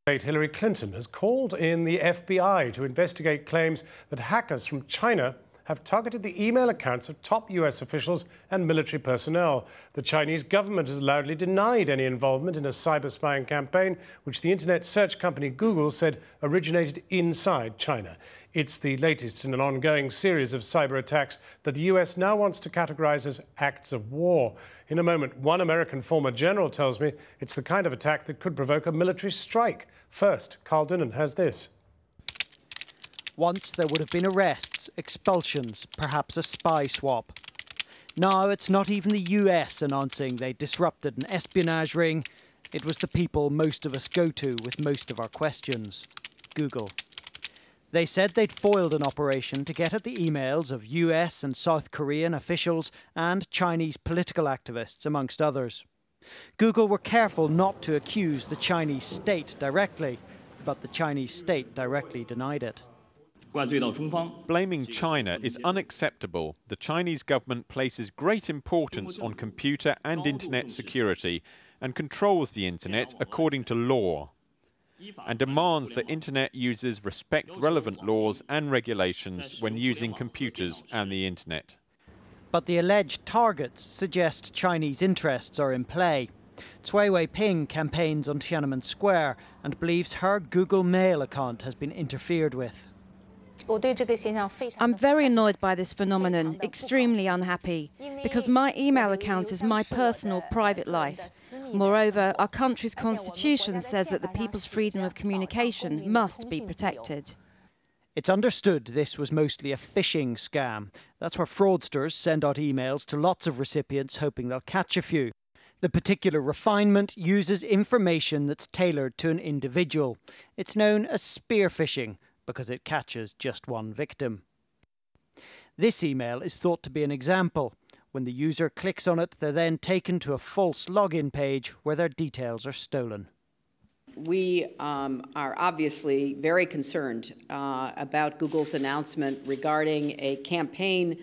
Hillary Clinton has called in the FBI to investigate claims that hackers from China have targeted the email accounts of top US officials and military personnel. The Chinese government has loudly denied any involvement in a cyber spying campaign, which the internet search company Google said originated inside China. It's the latest in an ongoing series of cyber attacks that the US now wants to categorize as acts of war. In a moment, one American former general tells me it's the kind of attack that could provoke a military strike. First, Carl Dinnan has this. Once there would have been arrests, expulsions, perhaps a spy swap. Now it's not even the US announcing they disrupted an espionage ring. It was the people most of us go to with most of our questions, Google. They said they'd foiled an operation to get at the emails of US and South Korean officials and Chinese political activists, amongst others. Google were careful not to accuse the Chinese state directly, but the Chinese state directly denied it. Blaming China is unacceptable. The Chinese government places great importance on computer and internet security and controls the internet according to law, and demands that internet users respect relevant laws and regulations when using computers and the internet. But the alleged targets suggest Chinese interests are in play. Cui Weiping campaigns on Tiananmen Square and believes her Google Mail account has been interfered with. I'm very annoyed by this phenomenon, extremely unhappy, because my email account is my personal, private life. Moreover, our country's constitution says that the people's freedom of communication must be protected. It's understood this was mostly a phishing scam. That's where fraudsters send out emails to lots of recipients hoping they'll catch a few. The particular refinement uses information that's tailored to an individual. It's known as spear phishing, because it catches just one victim. This email is thought to be an example. When the user clicks on it, they're then taken to a false login page where their details are stolen. We are obviously very concerned about Google's announcement regarding a campaign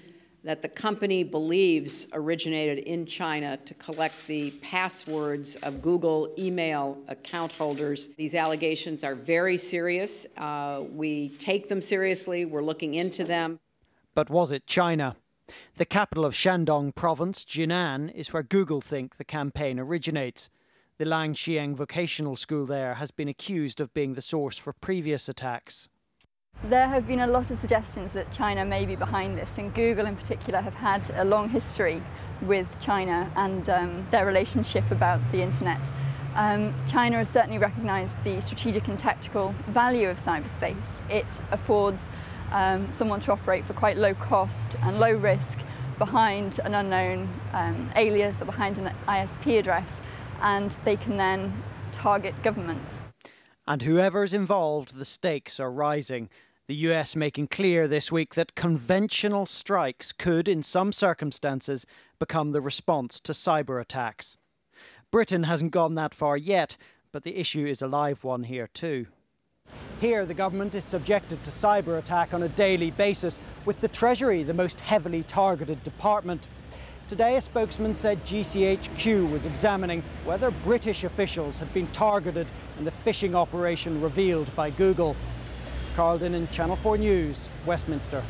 that the company believes originated in China to collect the passwords of Google email account holders. These allegations are very serious. We take them seriously. We're looking into them. But was it China? The capital of Shandong province, Jinan, is where Google think the campaign originates. The Langxiang vocational school there has been accused of being the source for previous attacks. There have been a lot of suggestions that China may be behind this, and Google in particular have had a long history with China and their relationship about the internet. China has certainly recognised the strategic and tactical value of cyberspace. It affords someone to operate for quite low cost and low risk behind an unknown alias or behind an ISP address, and they can then target governments. And whoever's involved, the stakes are rising. The US making clear this week that conventional strikes could, in some circumstances, become the response to cyber attacks. Britain hasn't gone that far yet, but the issue is a live one here too. Here, the government is subjected to cyber attack on a daily basis, with the Treasury the most heavily targeted department. Today, a spokesman said GCHQ was examining whether British officials had been targeted in the phishing operation revealed by Google. Carl Dinnan, Channel 4 News, Westminster.